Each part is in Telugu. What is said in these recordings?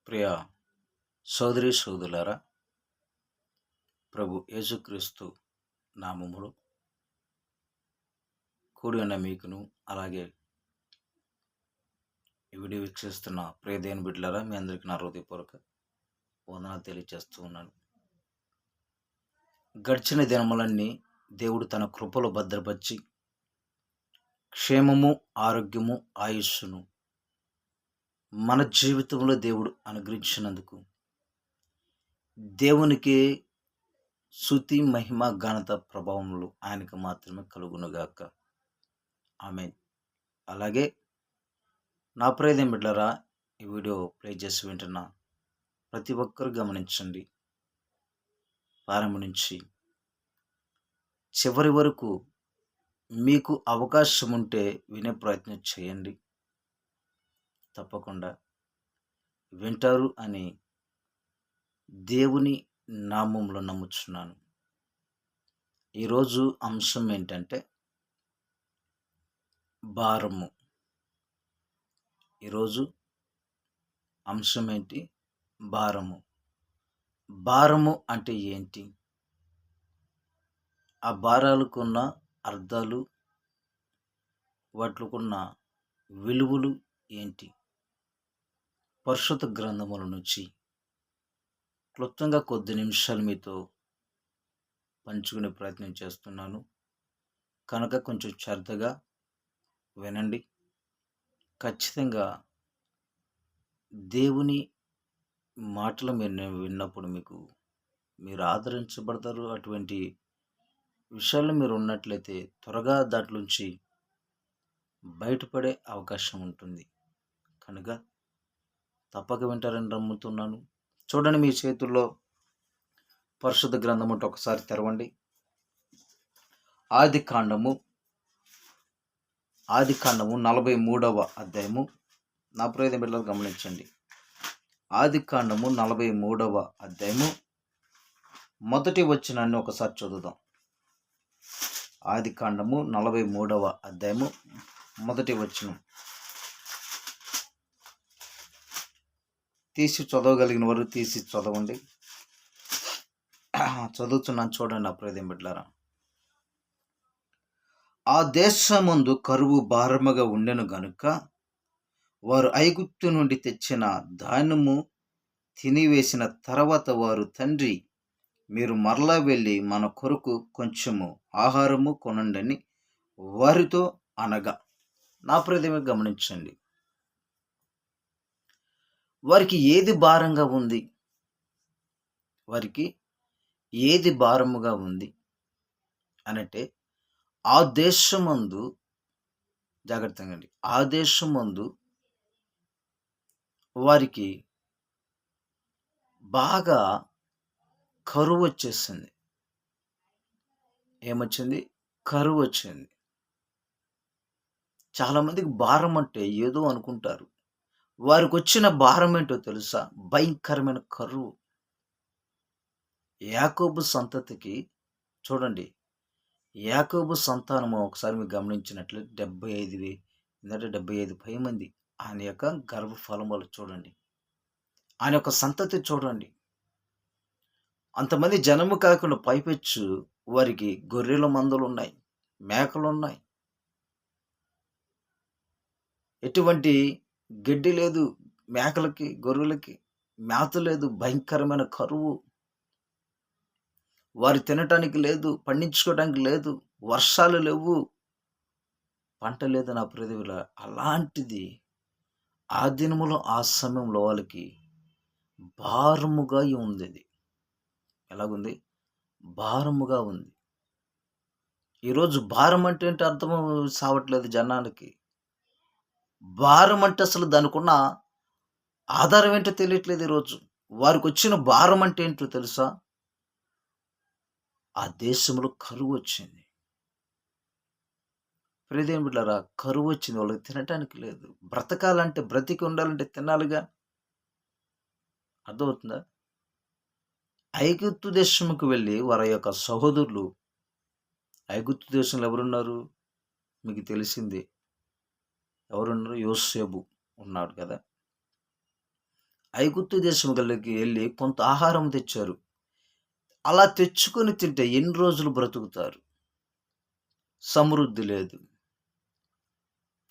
ప్రియ సోదరి సోదరులారా, ప్రభు యేసుక్రీస్తు నామములో కూడి ఉన్న మీకును, అలాగే ఈ వీడియో వీక్షిస్తున్న ప్రియ దేవుని బిడ్డలారా, మీ అందరికీ నా హృదయపూర్వక వందనాలు తెలియజేస్తూ ఉన్నాను. గడిచిన దినములన్నీ దేవుడు తన కృపలో భద్రపరిచి క్షేమము, ఆరోగ్యము, ఆయుస్సును మన జీవితంలో దేవుడు అనుగ్రహించినందుకు దేవునికి స్తుతి, మహిమ, ఘనత, ప్రభావములు ఆయనకు మాత్రమే కలుగునుగాక. ఆమేన్. అలాగే నా ప్రియదేం బిడ్డలారా, ఈ వీడియో ప్లే చేసి వింటున్న ప్రతి ఒక్కరు గమనించండి. ప్రారంభం నుంచి చివరి వరకు మీకు అవకాశం ఉంటే వినే ప్రయత్నం చేయండి. తప్పకుండా వింటారు అని దేవుని నామంలో నమ్ముచున్నాను. ఈరోజు అంశం ఏంటంటే భారము. ఈరోజు అంశం ఏంటి? భారము. భారము అంటే ఏంటి? ఆ భారాలకున్న అర్థాలు, వాటికున్న విలువలు ఏంటి? పరిశుద్ధ గ్రంథముల నుంచి క్లుప్తంగా కొద్ది నిమిషాలు మీతో పంచుకునే ప్రయత్నం చేస్తున్నాను. కనుక కొంచెం శ్రద్ధగా వినండి. ఖచ్చితంగా దేవుని మాటలు మీరు విన్నప్పుడు మీరు ఆదరించబడతారు. అటువంటి విషయాల్లో మీరు ఉన్నట్లయితే త్వరగా దాంట్లోంచి బయటపడే అవకాశం ఉంటుంది. కనుక తప్పక వింటారని నమ్ముతున్నాను. చూడండి, మీ చేతుల్లో పరిశుద్ధ గ్రంథం ఉంటే ఒకసారి తెరవండి. ఆది కాండము 43వ అధ్యాయము. నా ప్రియమైన బిడ్డలు గమనించండి. ఆది కాండము 43వ అధ్యాయము మొదటి వచనాన్ని ఒకసారి చదువుదాం. ఆది కాండము 43వ అధ్యాయము మొదటి వచనం. తీసి చదవగలిగిన వారు తీసి చదవండి. చదువుతున్నాను, చూడండి నా ప్రియమైన బిడ్డలారా. ఆ దేశమందు కరువు భారముగా ఉండెను గనుక వారు ఐగుప్తు నుండి తెచ్చిన ధాన్యము తినివేసిన తర్వాత వారు, తండ్రి, మీరు మరలా వెళ్ళి మన కొరకు కొంచెము ఆహారము కొనండని వారితో అనగా. నా ప్రియమైన గమనించండి, వారికి ఏది భారంగా ఉంది? వారికి ఏది భారముగా ఉంది అనంటే, ఆ దేశమందు, జాగ్రత్తగా అండి, ఆ దేశమందు వారికి బాగా కరువు వచ్చేసింది. ఏమొచ్చింది? కరువు వచ్చింది. చాలామందికి భారం అంటే ఏదో అనుకుంటారు. వారికి వచ్చిన భారం ఏంటో తెలుసా? భయంకరమైన కరువు. యాకోబు సంతతికి చూడండి, యాకోబు సంతానము ఒకసారి మీరు గమనించినట్లయితే 75 పై మంది ఆయన యొక్క గర్భఫలములు చూడండి, ఆయన యొక్క సంతతి చూడండి. అంతమంది జనము కాకుండా పైపెచ్చు వారికి గొర్రెల మందలు ఉన్నాయి, మేకలు ఉన్నాయి. ఎటువంటి గడ్డి లేదు మేకలకి, గొర్రెలకి మేత లేదు. భయంకరమైన కరువు. వారు తినటానికి లేదు, పండించుకోవడానికి లేదు, వర్షాలు లేవు, పంట లేదు. నా ప్రియదేవుల, అలాంటిది ఆ దినములో ఆ సమయంలో వాళ్ళకి భారముగా ఉంది. అది ఎలాగుంది? భారముగా ఉంది. ఈరోజు భారం అంటే ఏంటో అర్థం సావట్లేదు జనానికి. భారం అంటే అసలు దానికి ఉన్న ఆధారం ఏంటో తెలియట్లేదు. ఈరోజు వారికి వచ్చిన భారం అంటే ఏంటో తెలుసా? ఆ దేశంలో కరువు వచ్చింది. ప్రియదేవుని బిడ్డలారా, కరువు వచ్చింది. వాళ్ళకి తినటానికి లేదు. బ్రతకాలంటే, బ్రతికి ఉండాలంటే తినాలిగా. అర్థమవుతుందా? ఐగుప్తు దేశముకు వెళ్ళి వారి యొక్క సహోదరులు, ఐగుప్తు దేశంలో ఎవరున్నారు? మీకు తెలిసిందే. ఎవరున్నారు? యోసేపు ఉన్నాడు కదా. ఐగుప్తు దేశం గలకి వెళ్ళి కొంత ఆహారం తెచ్చారు. అలా తెచ్చుకొని తింటే ఎన్ని రోజులు బ్రతుకుతారు? సమృద్ధి లేదు.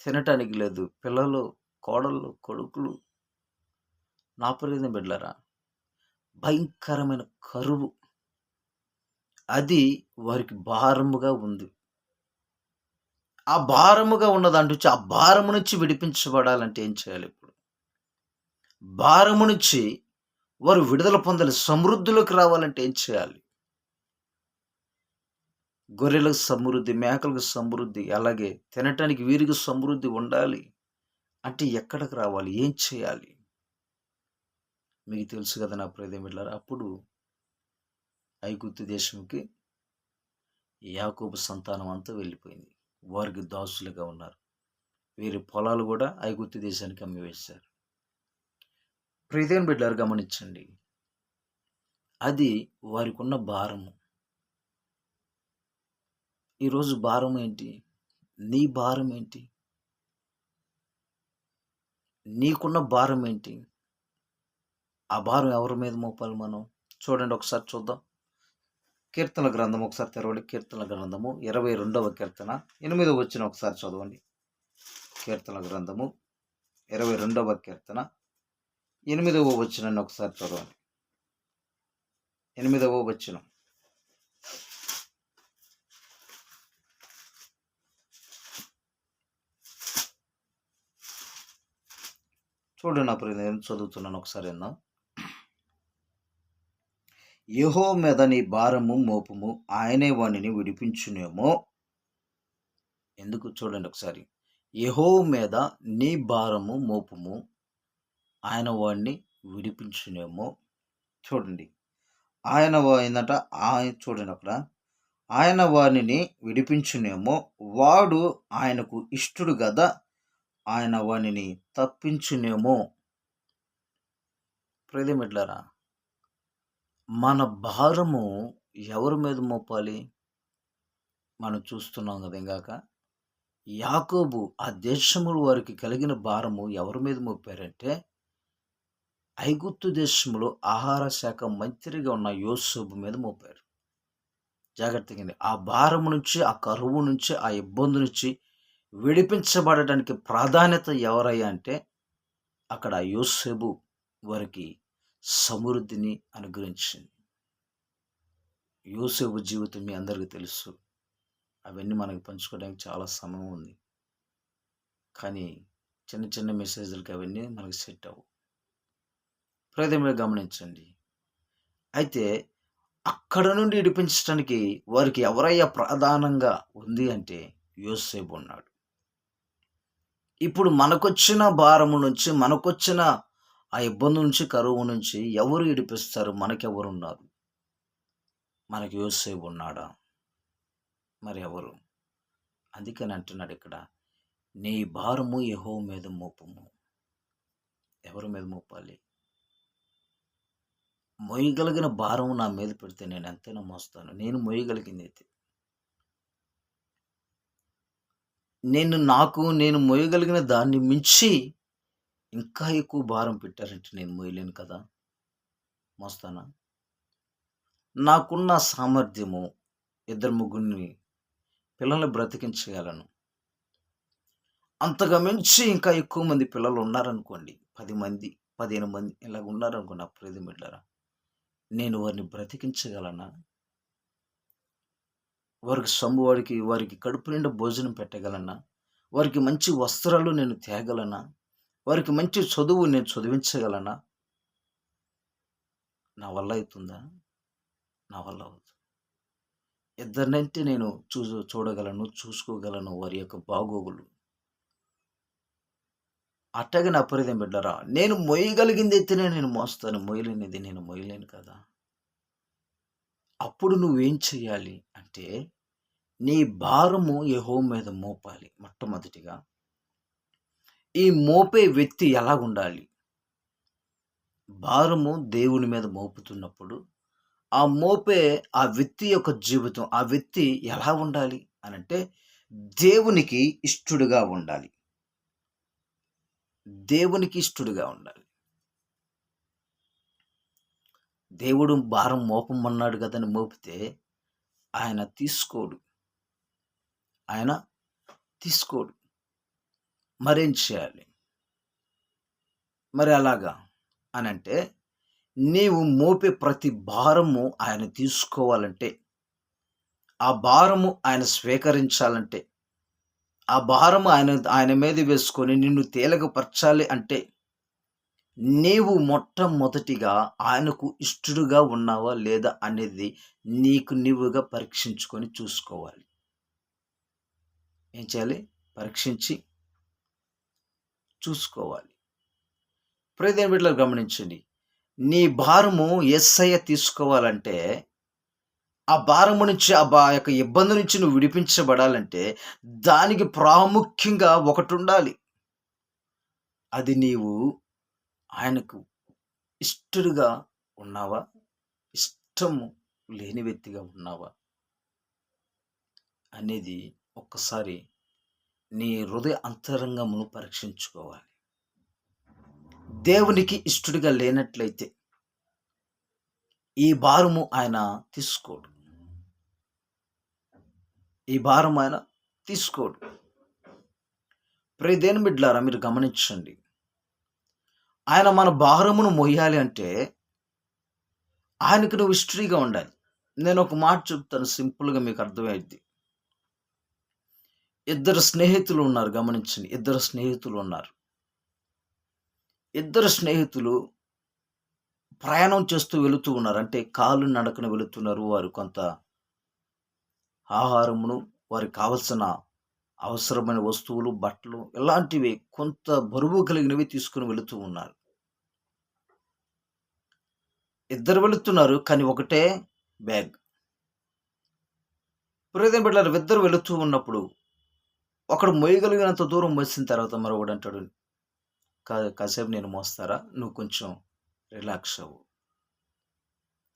తినటానికి లేదు. పిల్లలు, కోడళ్ళు, కొడుకులు, నా ప్రియమైన బిడ్డలారా, భయంకరమైన కరువు. అది వారికి భారముగా ఉంది. ఆ భారముగా ఉన్నదాంట్నుంచి ఆ భారము నుంచి విడిపించబడాలంటే ఏం చేయాలి ఇప్పుడు? భారము నుంచి వారు విడుదల పొందాలి. సమృద్ధిలోకి రావాలంటే ఏం చేయాలి? గొర్రెలకు సమృద్ధి, మేకలకు సమృద్ధి, అలాగే తినటానికి వీరికి సమృద్ధి ఉండాలి. అంటే ఎక్కడికి రావాలి? ఏం చేయాలి? మీకు తెలుసు కదా నా ప్రియమైన బిడ్డలారా, అప్పుడు ఐగుప్తు దేశంకి యాకోబు సంతానం అంతా వెళ్ళిపోయింది. వారికి దాసులుగా ఉన్నారు. వీరి పొలాలు కూడా ఐగుప్తు దేశానికి అమ్మివేశారు. ప్రియమైన బిడ్డలారా గమనించండి. అది వారికి ఉన్న భారము. ఈరోజు భారం ఏంటి? నీ భారం ఏంటి? నీకున్న భారం ఏంటి? ఆ భారం ఎవరి మీద మోపాలి మనం? చూడండి, ఒకసారి చూద్దాం. కీర్తనల గ్రంథం ఒకసారి తెరవండి. కీర్తనల గ్రంథము 22వ కీర్తన 8వ వచనం ఒకసారి చదవండి. కీర్తనల గ్రంథము 22వ కీర్తన 8వ వచనాన్ని ఒకసారి చదవండి. 8వ వచనం. చూడండి అప్పుడు నేను చదువుతున్నాను, ఒకసారి విందాం. యెహోవా మీద నీ భారము మోపుము, ఆయనే వానిని విడిపించునేమో. ఎందుకు? చూడండి ఒకసారి. యెహోవా మీద నీ భారము మోపుము, ఆయన వాడిని విడిపించునేమో. చూడండి, ఆయన ఏందంట? చూడండి అక్కడ, ఆయన వానిని విడిపించునేమో, వాడు ఆయనకు ఇష్టడు గదా, ఆయన వానిని తప్పించునేమో. ప్రియమిట్లరా, మన భారము ఎవరి మీద మోపాలి? మనం చూస్తున్నాం కదా ఇందాక. యాకోబు ఆ దేశములు వారికి కలిగిన భారము ఎవరి మీద మోపారంటే, ఐగుప్తు దేశంలో ఆహార శాఖ మంత్రిగా ఉన్న యోసేపు మీద మోపారు. జాగ్రత్తగా, ఆ భారము నుంచి, ఆ కరువు నుంచి, ఆ ఇబ్బంది నుంచి విడిపించబడటానికి ప్రాధాన్యత ఎవరయ్యా అంటే, అక్కడ యోసేపు వారికి సమృద్ధిని అనుగ్రహించింది. యోసేపు జీవితం మీ అందరికీ తెలుసు. అవన్నీ మనకి పంచుకోవడానికి చాలా సమయం ఉంది. కానీ చిన్న చిన్న మెసేజ్లకి అవన్నీ మనకి సెట్ అవ్వవు. ప్రజలు గమనించండి. అయితే అక్కడ నుండి విడిపించడానికి వారికి ఎవరయ్యా ప్రధానంగా ఉంది అంటే యోసేపు ఉన్నాడు. ఇప్పుడు మనకొచ్చిన భారము నుంచి, మనకొచ్చిన ఆ ఇబ్బంది నుంచి, కరువు నుంచి ఎవరు విడిపిస్తారు? మనకెవరున్నారు? మనకి యోసేపు ఉన్నాడా? మరి ఎవరు? అందుకని అంటున్నాడు ఇక్కడ, నీ భారము యెహోవా మీద మోపము. ఎవరి మీద మోపాలి? మోయగలిగిన భారం నా మీద పెడితే నేను ఎంతైనా మోస్తాను. నేను మోయగలిగింది అయితే, నేను మోయగలిగిన దాన్ని మించి ఇంకా ఎక్కువ భారం పెట్టారంటే నేను మోయలేను కదా, మోస్తానా? నాకున్న సామర్థ్యము 2-3 పిల్లల్ని బ్రతికించగలను. అంతగా మించి ఇంకా ఎక్కువ మంది పిల్లలు ఉన్నారనుకోండి, 10 మంది, 15 మంది ఇలాగ ఉన్నారనుకోండి, అప్పుడు బిడ్డలారా, నేను వారిని బ్రతికించగలనా? వారికి కడుపు నిండా భోజనం పెట్టగలనా? వారికి మంచి వస్త్రాలు నేను తేగలనా? వారికి మంచి చదువు నేను చదివించగలనా? నా వల్ల అవుతుందా? నా వల్ల అవుతుంది. ఇద్దరినంటే నేను చూడగలను, చూసుకోగలను వారి యొక్క బాగోగులు. అట్టగే నా పరిధం బిడ్డరా, నేను మోయగలిగింది అయితేనే నేను మోస్తాను, మోయలేనిది నేను మోయలేను కదా. అప్పుడు నువ్వేం చెయ్యాలి అంటే, నీ భారము యెహోవా మీద మోపాలి. మొట్టమొదటిగా ఈ మోపే వ్యక్తి ఎలాగుండాలి? భారము దేవుని మీద మోపుతున్నప్పుడు ఆ వ్యక్తి యొక్క జీవితం, ఆ వ్యక్తి ఎలా ఉండాలి అనంటే, దేవునికి ఇష్టడుగా ఉండాలి. దేవునికి ఇష్టడుగా ఉండాలి. దేవుడు భారం మోపమన్నాడు కదని మోపితే ఆయన తీసుకోడు. ఆయన తీసుకోడు. మరేం చేయాలి? మరి అలాగా అనంటే, నీవు మోపే ప్రతి భారము ఆయన తీసుకోవాలంటే, ఆ భారము ఆయన స్వీకరించాలంటే, ఆ భారము ఆయన మీద వేసుకొని నిన్ను తేలికపరచాలి అంటే, నీవు మొట్టమొదటిగా ఆయనకు ఇష్టడుగా ఉన్నావా లేదా అనేది నీకు నీవుగా పరీక్షించుకొని చూసుకోవాలి. ఏం చేయాలి? పరీక్షించి చూసుకోవాలి. ప్రియమైన బిడ్డలారా గమనించండి. నీ భారము యేసయ్య తీసుకోవాలంటే, ఆ భారము నుంచి యొక్క ఇబ్బంది నుంచి నువ్వు విడిపించబడాలంటే, దానికి ప్రాముఖ్యంగా ఒకటుండాలి. అది నీవు ఆయనకు ఇష్టడుగా ఉన్నావా? ఇష్టము లేని వ్యక్తిగా ఉన్నావా? అనేది ఒక్కసారి నీ హృదయ అంతరంగమును పరీక్షించుకోవాలి. దేవునికి ఇష్టడుగా లేనట్లయితే ఈ భారము ఆయన తీసుకోడు. ఈ భారం ఆయన తీసుకోడు. ప్రియ దేవుని బిడ్డలారా మీరు గమనించండి. ఆయన మన భారమును మోయాలి అంటే ఆయనకు నువ్వు ఇష్టడిగా ఉండాలి. నేను ఒక మాట చెప్తాను, సింపుల్‌గా మీకు అర్థమైద్ది. ఇద్దరు స్నేహితులు ఉన్నారు గమనించండి. ఇద్దరు స్నేహితులు ఉన్నారు. ఇద్దరు స్నేహితులు ప్రయాణం చేస్తూ వెళుతూ ఉన్నారు. అంటే కాలు నడకన వెళుతున్నారు. వారు కొంత ఆహారమును, వారికి కావలసిన అవసరమైన వస్తువులు, బట్టలు ఇలాంటివి కొంత బరువు కలిగినవి తీసుకొని వెళుతూ ఉన్నారు. ఇద్దరు వెళుతున్నారు. కానీ ఒకటే బ్యాగ్. ప్రియమైన బిడ్డలారా ఇద్దరు వెళుతూ ఉన్నప్పుడు ఒకడు మోయగలిగినంత దూరం మోసిన తర్వాత మరొకడు అంటాడు, కాసేపు నేను మోస్తారా? నువ్వు కొంచెం రిలాక్స్ అవ్వు.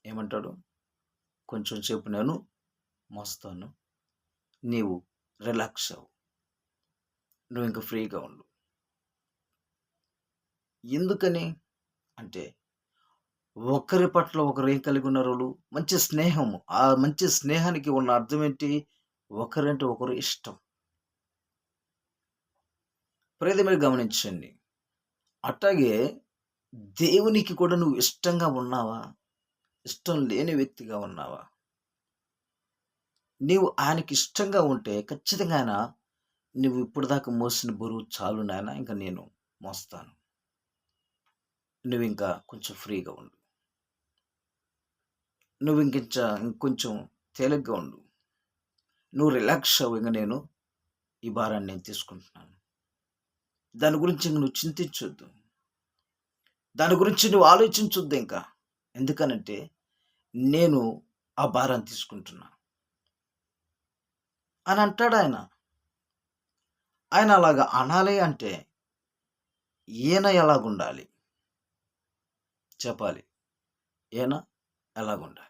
ఏమంటాడు? కొంచెం సేపు నేను మోస్తాను. నీవు రిలాక్స్ అవ్వు. నువ్వు ఇంక ఫ్రీగా ఉండు. ఎందుకని? అంటే ఒకరి పట్ల ఒకరు ఏం కలిగి ఉన్నారు? మంచి స్నేహము. ఆ మంచి స్నేహానికి ఉన్న అర్థం ఏంటి? ఒకరంటే ఒకరు ఇష్టం. మీరు గమనించండి. అట్టాగే దేవునికి కూడా నువ్వు ఇష్టంగా ఉన్నావా? ఇష్టం లేని వ్యక్తిగా ఉన్నావా? నీవు ఆయనకి ఇష్టంగా ఉంటే ఖచ్చితంగా ఆయన నువ్వు ఇప్పటిదాకా మోసిన బరువు చాలు నాయన, ఇంక నేను మోస్తాను. నువ్వింకా కొంచెం ఫ్రీగా ఉండు. నువ్వు ఇంకొంచెం తేలిగ్గా ఉండు. నువ్వు రిలాక్స్ అవ్వు. ఇంక నేను ఈ భారాన్ని నేను తీసుకుంటున్నాను. దాని గురించి ఇంక నువ్వు చింతించొద్దు. దాని గురించి నువ్వు ఆలోచించొద్దు ఇంకా. ఎందుకనంటే నేను ఆ భారాన్ని తీసుకుంటున్నా అని అంటాడు ఆయన. ఆయన అలాగా అనాలి అంటే ఈయన ఎలాగుండాలి చెప్పాలి. ఈయన ఎలాగుండాలి?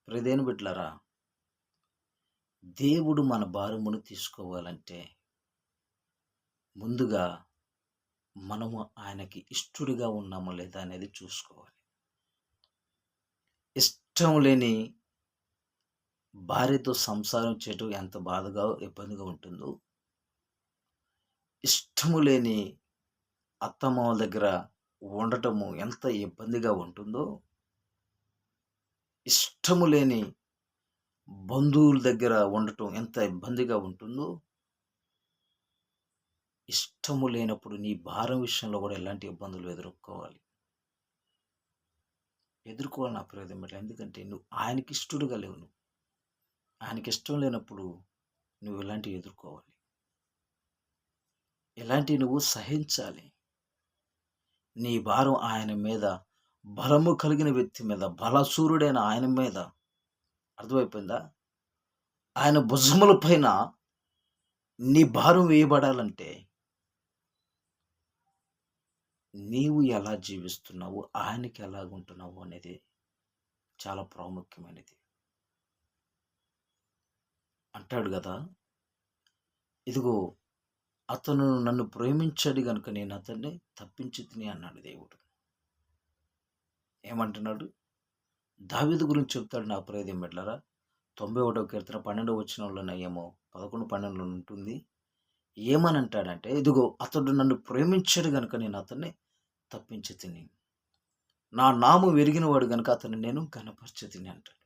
ప్రియదేని బిడ్డలారా, దేవుడు మన భారమును తీసుకోవాలంటే ముందుగా మనము ఆయనకి ఇష్టడుగా ఉన్నామో లేదా అనేది చూసుకోవాలి. ఇష్టం లేని భార్యతో సంసారం చేయటం ఎంత బాధగా, ఇబ్బందిగా ఉంటుందో, ఇష్టము లేని అత్తమామల దగ్గర ఉండటము ఎంత ఇబ్బందిగా ఉంటుందో, ఇష్టము లేని బంధువుల దగ్గర ఉండటం ఎంత ఇబ్బందిగా ఉంటుందో, ఇష్టము లేనప్పుడు నీ భారం విషయంలో కూడా ఎలాంటి ఇబ్బందులు ఎదుర్కోవాలి నా ప్రయోజనం ఎట్లా? ఎందుకంటే నువ్వు ఆయనకి ఇష్టడుగా లేవు. నువ్వు ఆయనకి ఇష్టం లేనప్పుడు నువ్వు ఇలాంటివి ఎదుర్కోవాలి. ఇలాంటివి నువ్వు సహించాలి. నీ భారం ఆయన మీద, బలము కలిగిన వ్యక్తి మీద, బలసూరుడైన ఆయన మీద. అర్థమైపోయిందా? ఆయన భుజముల పైన నీ భారం వేయబడాలంటే నీవు ఎలా జీవిస్తున్నావు, ఆయనకి ఎలాగుంటున్నావు అనేది చాలా ప్రాముఖ్యమైనది. అంటాడు కదా, ఇదిగో అతను నన్ను ప్రేమించాడు గనుక నేను అతన్ని తప్పించి తిని అన్నాడు దేవుడు. ఏమంటున్నాడు? దావీదు గురించి చెప్తాడు నా ప్రియదేం బిడ్డలారా. 91వ కీర్తన 12వ వచనంలోనే ఏమో 11, 12లో ఉంటుంది. ఏమని అంటాడంటే, ఇదిగో అతడు నన్ను ప్రేమించాడు గనుక నేను అతన్ని తప్పించి తిని. నా నామం ఎరిగిన వాడు గనుక అతన్ని నేను ఘనపరచి తిని అంటాడు.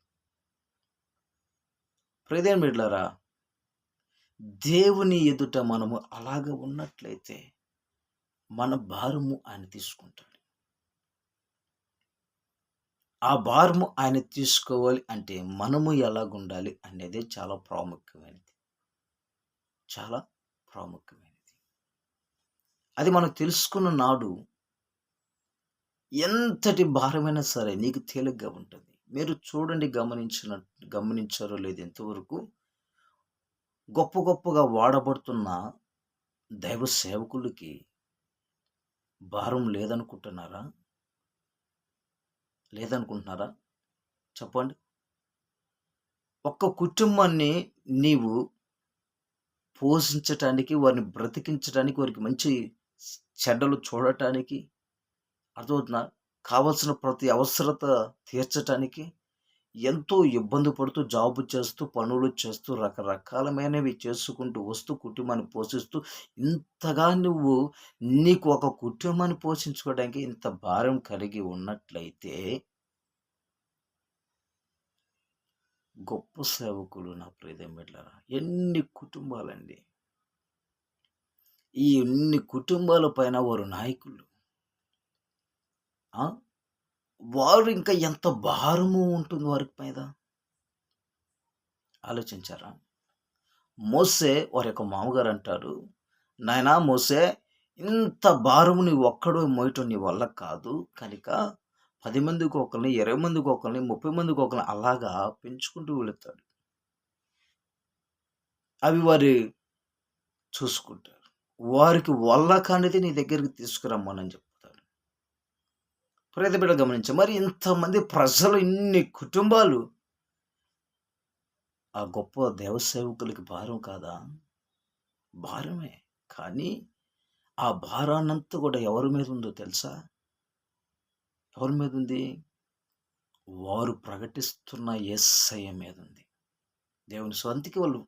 ప్రియదేం బిడ్డలారా, దేవుని ఎదుట మనము అలాగ ఉన్నట్లయితే మన భారము ఆయన తీసుకుంటాడు. ఆ భారము ఆయన తీసుకోవాలి అంటే మనము ఎలాగుండాలి అనేదే చాలా ప్రాముఖ్యమైనది. చాలా ప్రాముఖ్యమైనది. అది మనం తెలుసుకున్న నాడు ఎంతటి భారమైనా సరే నీకు తేలిగ్గా ఉంటుంది. మీరు చూడండి, గమనించారో లేదు ఇంతవరకు గొప్ప గొప్పగా వాడబడుతున్న దైవ సేవకులకి భారం లేదనుకుంటున్నారా? లేదనుకుంటున్నారా? చెప్పండి. ఒక్క కుటుంబాన్ని నీవు పోషించటానికి, వారిని బ్రతికించడానికి, వారికి మంచి చెడ్డలు చూడటానికి, అర్థమవుతుందా? కావాల్సిన ప్రతి అవసరత తీర్చటానికి ఎంతో ఇబ్బంది పడుతూ, జాబు చేస్తూ, పనులు చేస్తూ, రకరకాలమైనవి చేసుకుంటూ వస్తూ, కుటుంబాన్ని పోషిస్తూ, ఇంతగా నీకు ఒక కుటుంబాన్ని పోషించుకోవడానికి ఇంత భారం కలిగి ఉన్నట్లయితే, గొప్ప సేవకులు నా ప్రియదేం బిడ్డలారా, ఎన్ని కుటుంబాలండి! ఈ ఎన్ని కుటుంబాల పైన వారు నాయకులు. వారు ఇంకా ఎంత భారము ఉంటుంది వారి మీద ఆలోచించారా? మోసే వారి యొక్క మామగారు అంటారు, నాయనా మోసే, ఇంత భారము నీ ఒక్కడు మోయటం నీ వల్ల కాదు కనుక 10 మందికి ఒకరిని, 20 మందికి ఒకరిని, 30 మందికి ఒకరిని అలాగా పెంచుకుంటూ వెళుతాడు. అవి వారి చూసుకుంటారు. వారికి వల్ల కానిది నీ దగ్గరికి తీసుకురమ్మని చెప్తాడు. ప్రియమైన బిడ్డ గమనించు, మరి ఇంతమంది ప్రజలు, ఇన్ని కుటుంబాలు ఆ గొప్ప దేవసేవకులకి భారం కాదా? భారమే. కానీ ఆ భారాన్నంతా కూడా ఎవరి మీద ఉందో తెలుసా? ఎవరి మీద ఉంది? వారు ప్రకటిస్తున్న యేసయ్య మీద ఉంది. దేవుని స్వంతికి వాళ్ళు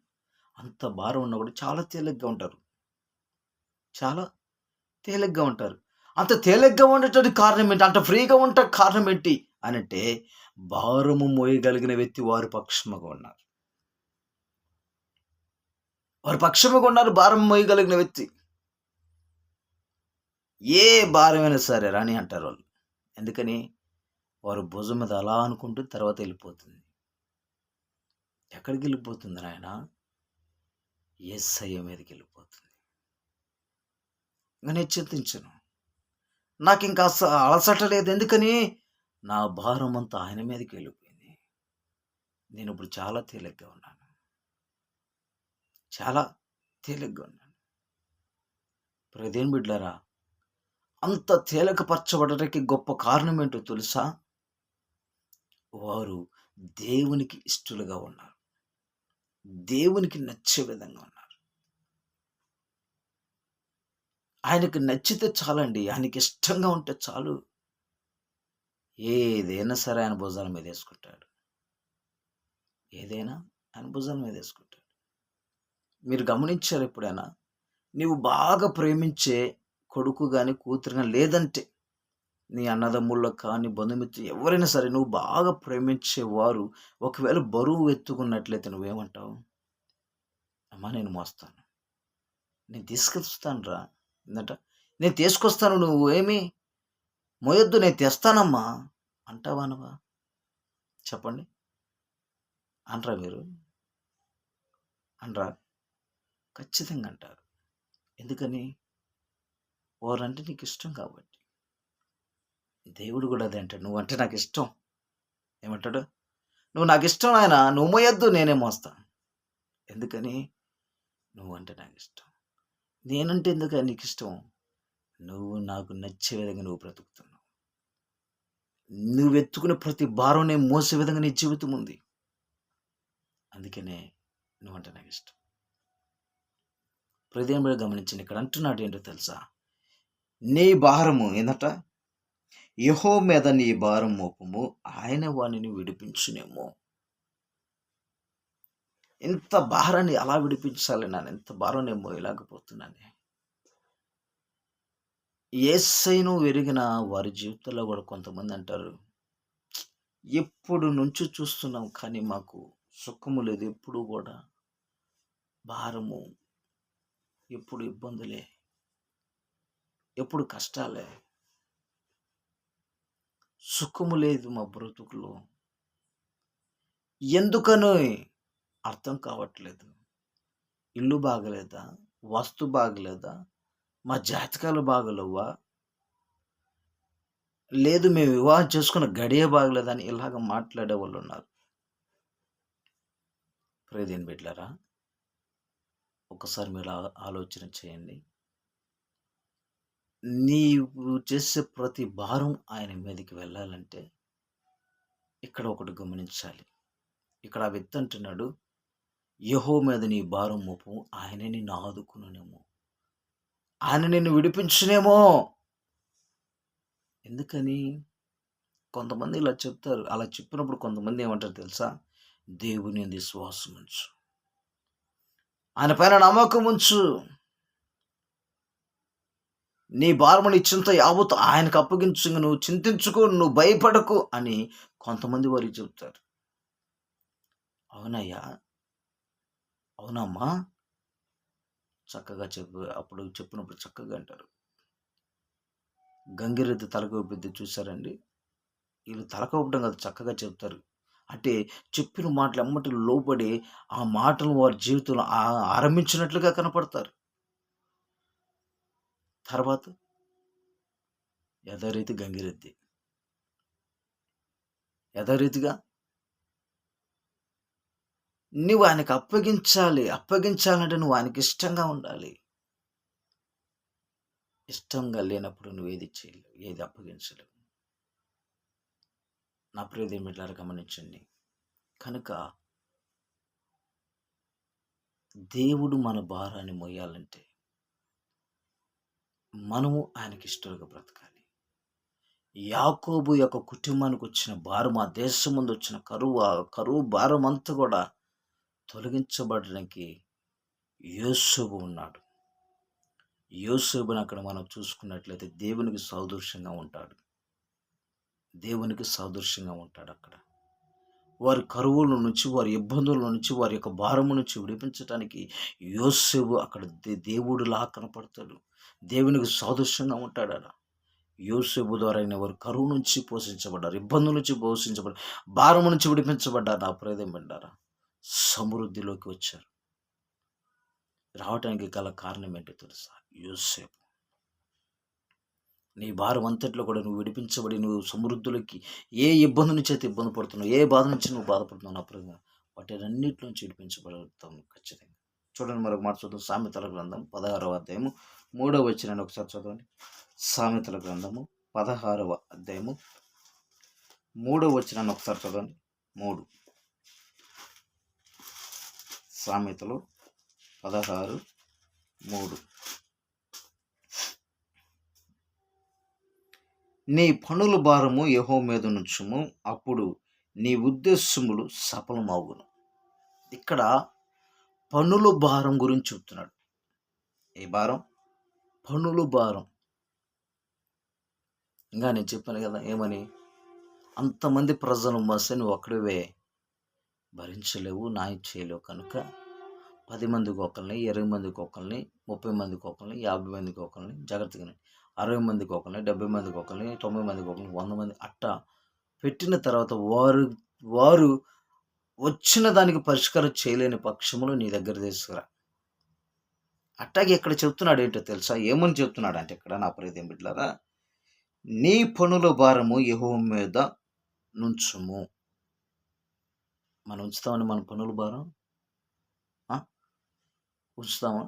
అంత భారం ఉన్నా కూడా చాలా తేలిగ్గా ఉంటారు. చాలా తేలిగ్గా ఉంటారు. అంత తేలిగ్గా ఉండటానికి కారణం ఏంటి? అంత ఫ్రీగా ఉండటానికి కారణం ఏంటి అనంటే, భారము మోయగలిగిన వ్యక్తి వారి పక్షముగా ఉన్నారు. వారి పక్షముగా ఉన్నారు భారం మోయగలిగిన వ్యక్తి. ఏ భారమైనా సరే రాని అంటారు వాళ్ళు. ఎందుకని? వారు భుజం మీద అలా అనుకుంటూ తర్వాత వెళ్ళిపోతుంది. ఎక్కడికి వెళ్ళిపోతుంది నాయన? యేసయ్య మీదకి వెళ్ళిపోతుంది. నేను చింతించను. నాకు ఇంకా అలసట లేదు. ఎందుకని? నా భారం అంతా ఆయన మీదకి వెళ్ళిపోయింది. నేను ఇప్పుడు చాలా తేలిగ్గా ఉన్నాను. చాలా తేలిగ్గా ఉన్నాను. ప్రియదేని బిడ్డలారా, అంత తేలికపరచబడటానికి గొప్ప కారణం ఏంటో తెలుసా? వారు దేవునికి ఇష్టలుగా ఉన్నారు. దేవునికి నచ్చే విధంగా ఉన్నారు. ఆయనకు నచ్చితే చాలండి. ఆయనకి ఇష్టంగా ఉంటే చాలు. ఏదైనా సరే ఆయన భుజాల మీద వేసుకుంటాడు. ఏదైనా ఆయన భుజాల మీద వేసుకుంటాడు. మీరు గమనించారు ఎప్పుడైనా? నీవు బాగా ప్రేమించే కొడుకు కానీ, కూతురు కానీ, లేదంటే నీ అన్నదమ్ముల్లో కానీ, బంధుమిత్రులు ఎవరైనా సరే, నువ్వు బాగా ప్రేమించేవారు ఒకవేళ బరువు ఎత్తుకున్నట్లయితే నువ్వేమంటావు? అమ్మా నేను మోస్తాను, నేను తీసుకొస్తాను రా, ఏంటంట, నేను తీసుకొస్తాను, నువ్వు ఏమి మోయొద్దు, నేను తెస్తానమ్మా అంటావా అనవా? చెప్పండి. అనరా మీరు? అనరా? ఖచ్చితంగా అంటారు. ఎందుకని? వారంటే నీకు ఇష్టం కాబట్టి. దేవుడు కూడా అదే అంటాడు, నువ్వంటే నాకు ఇష్టం. ఏమంటాడు? నువ్వు నాకు ఇష్టం నాయన, నువ్వు మోయొద్దు, నేనే మోస్తాను. ఎందుకని? నువ్వంటే నాకు ఇష్టం. నేనంటే ఎందుకు నీకు ఇష్టం? నువ్వు నాకు నచ్చే విధంగా నువ్వు బ్రతుకుతున్నావు. నువ్వు ఎత్తుకునే ప్రతి భారం నేను మోసే విధంగా నీ జీవితం ఉంది. అందుకనే నువ్వంటే నాకు ఇష్టం. ప్రదేం గమనించండి, ఇక్కడ అంటున్నాడు ఏంటో తెలుసా? నీ భారము ఏందట? యెహోవా మీద నీ భారం మోపుము, ఆయన వానిని విడిపించునేమో. ఇంత భారాన్ని ఎలా విడిపించాలి? ఇంత భారం నేను మోయలేకపోతున్నానే. యేసయ్యను ఎరిగిన వారి జీవితంలో కూడా కొంతమంది అంటారు, ఎప్పుడు నుంచి చూస్తున్నాం కానీ మాకు సుఖము లేదు. ఎప్పుడు కూడా భారము, ఎప్పుడు ఇబ్బందులే, ఎప్పుడు కష్టాలే, సుఖము లేదు మా బ్రతుకులో. ఎందుకని అర్థం కావట్లేదు. ఇల్లు బాగలేదా? వస్తు బాగలేదా? మా జాతకాలు బాగలేవా? లేదు మేము వివాహం చేసుకున్న గడియ బాగలేదని ఇలాగ మాట్లాడే వాళ్ళు ఉన్నారు. ప్రియదేని బిడ్డలారా, ఒకసారి మీరు ఆలోచన చేయండి. నీవు చేసే ప్రతి భారం ఆయన మీదకి వెళ్ళాలంటే ఇక్కడ ఒకటి గమనించాలి. ఇక్కడ ఆ వ్యక్తి అంటున్నాడు, యెహోవా మీద నీ భారం మోపు, ఆయనే నిన్ను ఆదుకునునేమో, ఆయన నిన్ను విడిపించునేమో. ఎందుకని? కొంతమంది ఇలా చెప్తారు. అలా చెప్పినప్పుడు కొంతమంది ఏమంటారు తెలుసా? దేవుని యందు విశ్వాసం ఉంచు, ఆయన పైన నమ్మకం ఉంచు, నీ భారము నీ చింత యావత్తు ఆయనకు అప్పగించు, నువ్వు చింతించుకో, నువ్వు భయపడకు అని కొంతమంది వారికి చెప్తారు. అవునయ్యా, అవునమ్మా, చక్కగా చెప్పు. అప్పుడు చెప్పినప్పుడు చక్కగా అంటారు. గంగిరెద్దు తలకు ఊపిద్ది చూసారండి? వీళ్ళు తలకు ఊపడం కాదు, చక్కగా చెప్తారు. అంటే చెప్పిన మాటలు ఎమ్మటి లోబడి ఆ మాటలు వారి జీవితంలో ఆరంభించినట్లుగా కనపడతారు. తర్వాత యథారీతి గంగిరెద్ది, యథారీతిగా నువ్వు ఆయనకు అప్పగించాలి. అప్పగించాలంటే నువ్వు ఆయనకి ఇష్టంగా ఉండాలి. ఇష్టంగా లేనప్పుడు నువ్వు ఏది చేయలేవు, ఏది అప్పగించలేవు. నా ప్రియ దేవుని గమనించండి. కనుక దేవుడు మన భారాన్ని మోయాలంటే మనము ఆయనకి ఇష్టలుగా బ్రతకాలి. యాకోబు యొక్క కుటుంబానికి వచ్చిన భారం, ఆ దేశం ముందు వచ్చిన కరువు భారం అంతా కూడా తొలగించబడడానికి యోసేపు ఉన్నాడు. యోసేపుని అక్కడ మనం చూసుకున్నట్లయితే దేవునికి సాదృశ్యంగా ఉంటాడు. దేవునికి సాదృశ్యంగా ఉంటాడు అక్కడ. వారి కరువుల నుంచి, వారి ఇబ్బందుల నుంచి, వారి యొక్క భారము నుంచి విడిపించడానికి యోసేపు అక్కడ దేవుడిలా కనపడతాడు. దేవునికి సాదృశ్యంగా ఉంటాడు. యోసేపు ద్వారా అయిన వారు కరువు నుంచి పోషించబడ్డారు, ఇబ్బందుల నుంచి పోషించబడ్డారు, భారము నుంచి విడిపించబడ్డారు. నా ప్రియదేం పడ్డారా, సమృద్ధిలోకి వచ్చారు. రావటానికి గల కారణం ఏంటో తెలుసా? యోసేపు. నీ భారం అంతట్లో కూడా నువ్వు విడిపించబడి నువ్వు సమృద్ధులకి, ఏ ఇబ్బంది నుంచి అయితే ఇబ్బంది పడుతున్నావు, ఏ బాధ నుంచి నువ్వు బాధపడుతున్నావు, నా ప్రియంగా వాటి అన్నింటి నుంచి విడిపించబడతావు ఖచ్చితంగా. చూడండి, మరొక మాట చూద్దాం. సామెతల గ్రంథం 16వ అధ్యాయము 3వ వచనాన్ని ఒకసారి చదవండి. సామెతల గ్రంథము 16వ అధ్యాయము 3వ వచనాన్ని ఒకసారి చదవండి. 3 సామెతలు 16:3. నీ పనుల భారము యెహోవా మీద నుంచుము, అప్పుడు నీ ఉద్దేశములు సఫలమవును. ఇక్కడ పనుల భారం గురించి చెప్తున్నాడు. ఏ భారం? పనుల భారం. ఇంకా నేను చెప్పాను కదా ఏమని, అంతమంది ప్రజలు మోస్తే నువ్వు ఒక్కడివే భరించలేవు, న్యాయం చేయలేవు. కనుక 10 మందికి ఒకరిని, 20 మందికి ఒకరిని, 30 మందికి ఒకరిని, 50 మందికి ఒకరిని, జాగ్రత్తగా 60 మందికి ఒకరిని, 70 మందికి ఒకరిని, 90 మందికి ఒకరిని, 100 మంది అట్టా పెట్టిన తర్వాత వారు వచ్చిన దానికి పరిష్కారం చేయలేని పక్షములు నీ దగ్గర తీసుకురా. అట్టాగే ఇక్కడ చెప్తున్నాడు ఏంటో తెలుసా? ఏమని చెప్తున్నాడు అంటే ఇక్కడ, నా ప్రియదేం బిడ్డలారా, నీ పనుల భారము యెహోవా మీద నుంచుము. మనం ఉంచుతామని మన పనుల భారం ఉంచుతామా?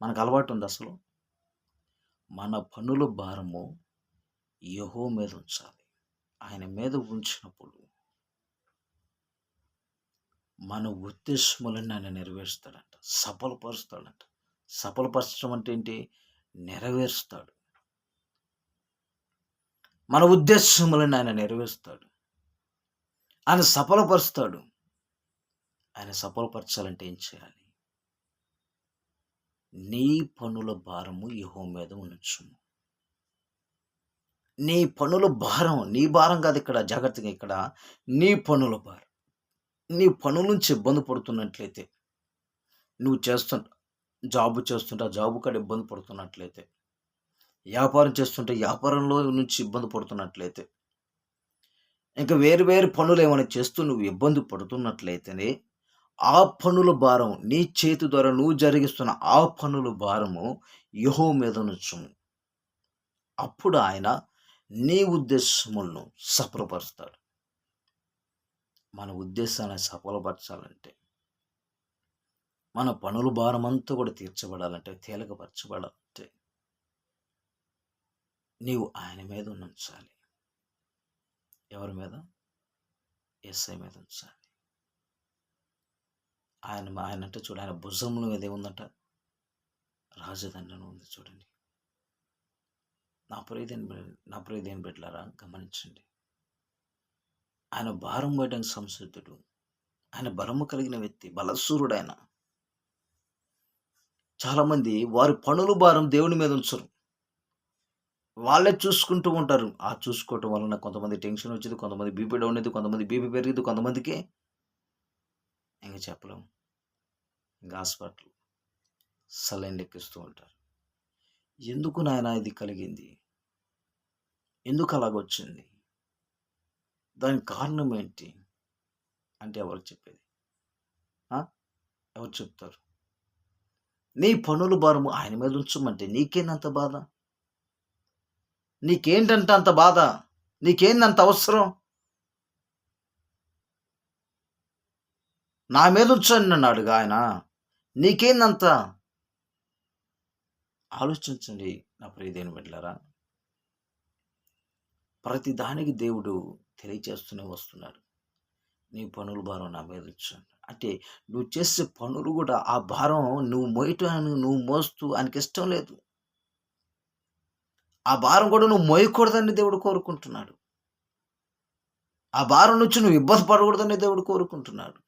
మనకు అలవాటు ఉంది అసలు. మన పనుల భారము యెహోవా మీద ఉంచాలి. ఆయన మీద ఉంచినప్పుడు మన ఉద్దేశములను ఆయన నెరవేరుస్తాడంట, సఫలపరుస్తాడంట. సఫలపరచడం అంటే ఏంటి? నెరవేరుస్తాడు. మన ఉద్దేశములను ఆయన నెరవేరుస్తాడు. ఆయన సఫలపరుస్తాడు. ఆయన సఫలపరచాలంటే ఏం చేయాలి? నీ పనుల భారము యెహోవా మీద ఉంచుము. నీ పనుల భారం, నీ భారం కాదు ఇక్కడ, జాగ్రత్తగా ఇక్కడ నీ పనుల భారం. నీ పనుల నుంచి ఇబ్బంది పడుతున్నట్లయితే, నువ్వు జాబ్ చేస్తుంటే ఆ జాబ్ కాడ ఇబ్బంది పడుతున్నట్లయితే, వ్యాపారం చేస్తుంటే వ్యాపారంలో నుంచి ఇబ్బంది పడుతున్నట్లయితే, ఇంకా వేరు వేరు పనులు ఏమైనా చేస్తూ నువ్వు ఇబ్బంది పడుతున్నట్లయితేనే, ఆ పనుల భారం నీ చేతి ద్వారా నువ్వు జరిగిస్తున్న ఆ పనుల భారము యెహోవా మీద నుంచుము. అప్పుడు ఆయన నీ ఉద్దేశములను సఫలపరుస్తాడు. మన ఉద్దేశాన్ని సఫలపరచాలంటే, మన పనుల భారమంతా కూడా తీర్చబడాలంటే, తేలికపరచబడాలంటే, నీవు ఆయన మీద ఉంచాలి. ఎవరి మీద? యేసయ్య మీద ఉంచాలి. ఆయన అంటే చూడు, ఆయన భుజముల మీద ఏముందంట? రాజదండన ఉంది చూడండి. నా ప్రియదేని బిడ్డలారా, గమనించండి. ఆయన భారం మోయడానికి సంసిద్ధుడు. ఆయన బలము కలిగిన వ్యక్తి, బలశూరుడు ఆయన. చాలామంది వారి పనుల భారం దేవుని మీద ఉంచరు. వాళ్ళే చూసుకుంటూ ఉంటారు. ఆ చూసుకోవటం వలన కొంతమంది టెన్షన్ వచ్చేది, కొంతమంది బీపీ డౌన్ అయ్యేది, కొంతమంది బీపీ పెరిగేది, కొంతమందికి ఇంక చెప్పలేము. ఇంకా హాస్పిటల్ సలైన్లు ఎక్కిస్తూ ఉంటారు. ఎందుకు నాయనా ఇది కలిగింది? ఎందుకు అలాగొచ్చింది? దానికి కారణం ఏంటి అంటే ఎవరు చెప్పేది? ఎవరు చెప్తారు? నీ పనుల భారము ఆయన మీద ఉంచమంటే నీకేందంత బాధ? నీకేంటంట అంత బాధ? నీకేందంత అవసరం? నా మీద ఉంచండి అన్నాడుగా ఆయన. నీకేందంత? ఆలోచించండి నా ప్రియదేని బిడ్డలారా. ప్రతి దానికి దేవుడు తెలియచేస్తూనే వస్తున్నాడు. నీ పనుల భారం నా మీద ఉంచండి. అంటే నువ్వు చేసే పనులు కూడా ఆ భారం నువ్వు మోయటానికి, నువ్వు మోస్తూ ఆయనకి ఇష్టం లేదు. ఆ భారం కూడా నువ్వు మోయకూడదని దేవుడు కోరుకుంటున్నాడు. ఆ భారం నుంచి నువ్వు ఇబ్బంది పడకూడదని దేవుడు కోరుకుంటున్నాడు.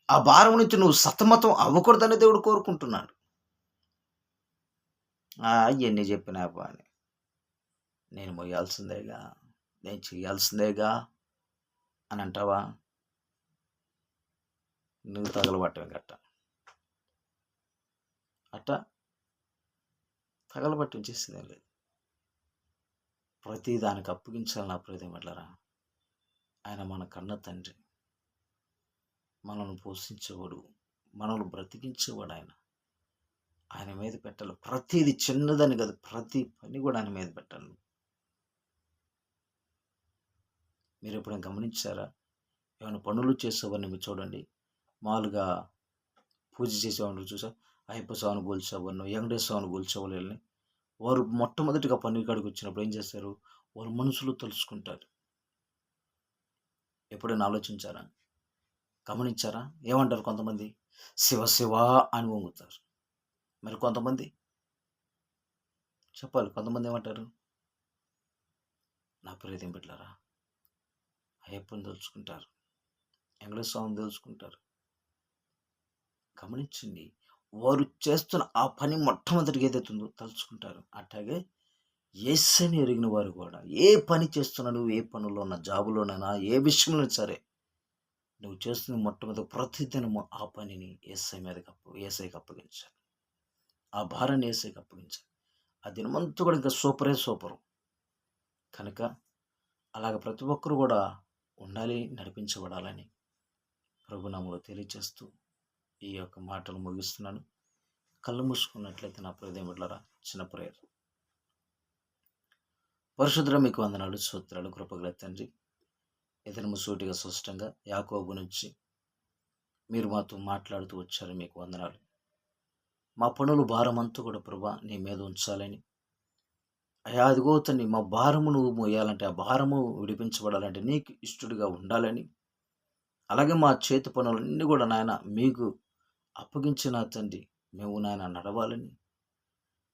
ఆ భారం నుంచి నువ్వు సతమతం అవ్వకూడదని దేవుడు కోరుకుంటున్నాడు. ఎన్ని చెప్పినా అని నేను మోయాల్సిందేగా, నేను చేయాల్సిందేగా అని అంటావా? నువ్వు తగలబట్టమే గట్ట అట్ట తగలబట్టి చేసేదేం లేదు. ప్రతి దానికి అప్పగించాలి నా ప్రియదేమట్లరా. ఆయన మన కన్న తండ్రి, మనల్ని పోషించేవాడు, మనల్ని బ్రతికించేవాడు ఆయన. ఆయన మీద పెట్టాలి. ప్రతిది చిన్నదని కాదు, ప్రతి పని కూడా ఆయన మీద పెట్టాలి. మీరు ఎప్పుడైనా గమనించారా? ఏమైనా పనులు చేసేవాడిని మీరు చూడండి. మామూలుగా పూజ చేసేవాళ్ళు చూసా, అయ్యప్ప స్వామిని గోల్చేవాళ్ళు, వెంకటేశ్వర స్వామిని గోల్చేవాళ్ళు వెళ్ళి వారు మొట్టమొదటిగా పని కాడికి వచ్చినప్పుడు ఏం చేస్తారు? వారు మనసులో తలుచుకుంటారు. ఎప్పుడైనా ఆలోచించారా? గమనించారా? ఏమంటారు కొంతమంది? శివ శివ అని వంగుతారు. మరి కొంతమంది చెప్పాలి, కొంతమంది ఏమంటారు? నా ప్రియదేం బిడ్డలారా, అయ్యప్పని తెలుసుకుంటారు, వెంకటేశ్వర స్వామిని తెలుసుకుంటారు. గమనించండి, వారు చేస్తున్న ఆ పని మొట్టమొదటిగా ఏదైతుందో తలుచుకుంటారు. అట్లాగే యేసయ్యని ఎరిగిన వారు కూడా ఏ పని చేస్తున్నా, నువ్వు ఏ పనుల్లో ఉన్నా, జాబులోనైనా, ఏ విషయంలో సరే, నువ్వు చేస్తున్న మొట్టమొదటి ప్రతిదినము ఆ పనిని యేసయ్యకి అప్పగించాలి. ఆ భారాన్ని యేసయ్యకి అప్పగించాలి. ఆ దినమంతా కూడా ఇంకా సూపరు. కనుక అలాగ ప్రతి ఒక్కరు కూడా ఉండాలి, నడిపించబడాలని ప్రభునామములో తెలియచేస్తూ ఈ యొక్క మాటలు ముగిస్తున్నాను. కళ్ళు మూసుకున్నట్లయితే నా ప్రియదేవులారా, చిన్న ప్రేయర్. పరిశుద్ధుడా, మీకు వందనాలు, స్తోత్రాలు. కృపగల తండ్రి, ఇతను సూటిగా స్పష్టంగా యాకోబు నుంచి మీరు మాతో మాట్లాడుతూ వచ్చారు. మీకు వందనాలు. మా పనులు భారమంతా కూడా ప్రభా నీ మీద ఉంచాలని, అయ్యా అదిగో తండ్రి, మా భారము నువ్వు మోయాలంటే, ఆ భారము విడిపించబడాలంటే నీకు ఇష్టడుగా ఉండాలని, అలాగే మా చేతి పనులన్నీ కూడా నాయన మీకు అప్పగించిన తండ్రి మేము నాయన నడవాలని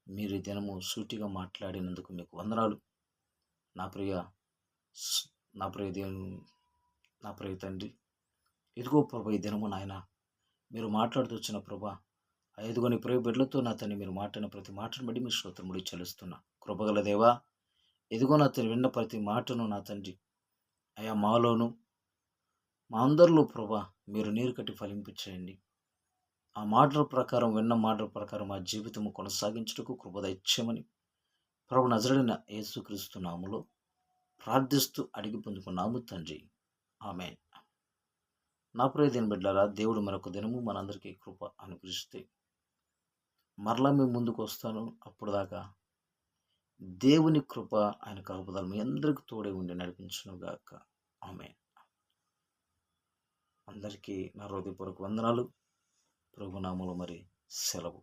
మీరు దినము సూటిగా మాట్లాడినందుకు మీకు వందనాలు. నా ప్రియ స్- నా ప్రియ దేవుని నా ప్రియ తండ్రి, ఇదిగో ప్రభా ఈ దినము నాయన మీరు మాట్లాడుతూ వచ్చిన ప్రభా, ఇదిగో నీ ప్రియ బిడ్డలతో నా తండ్రి మీరు మాట్లాడిన ప్రతి మాటను బట్టి మీ స్తోత్రములు చెల్లిస్తున్నా. కృపగల దేవా, ఇదిగో నా తండ్రి విన్న ప్రతి మాటను నా తండ్రి అయా మాలోను మా అందరిలో ప్రభా మీరు నీరు కట్టి ఫలింపించేయండి. ఆ మాటల ప్రకారం విన్న మాటల ప్రకారం మా జీవితము కొనసాగించుటకు కృప దయచేయమని ప్రభు నజరేయుడైన యేసుక్రీస్తు నామములో ప్రార్థిస్తూ అడిగి పొందుకున్నాము తండ్రి. ఆమేన్. నా ప్రియ దీని బిడ్డలారా, దేవుడు మరొక దినము మనందరికీ కృప అనుగ్రహిస్తే మరలా మేము ముందుకు వస్తాను. అప్పుడు దాకా దేవుని కృప ఆయన కాపుదల మీ అందరికీ తోడే ఉండి నడిపించును గాక. ఆమేన్. అందరికీ నా హృదయపూర్వక వందనాలు. ప్రభు నామములో మరి సెలవు.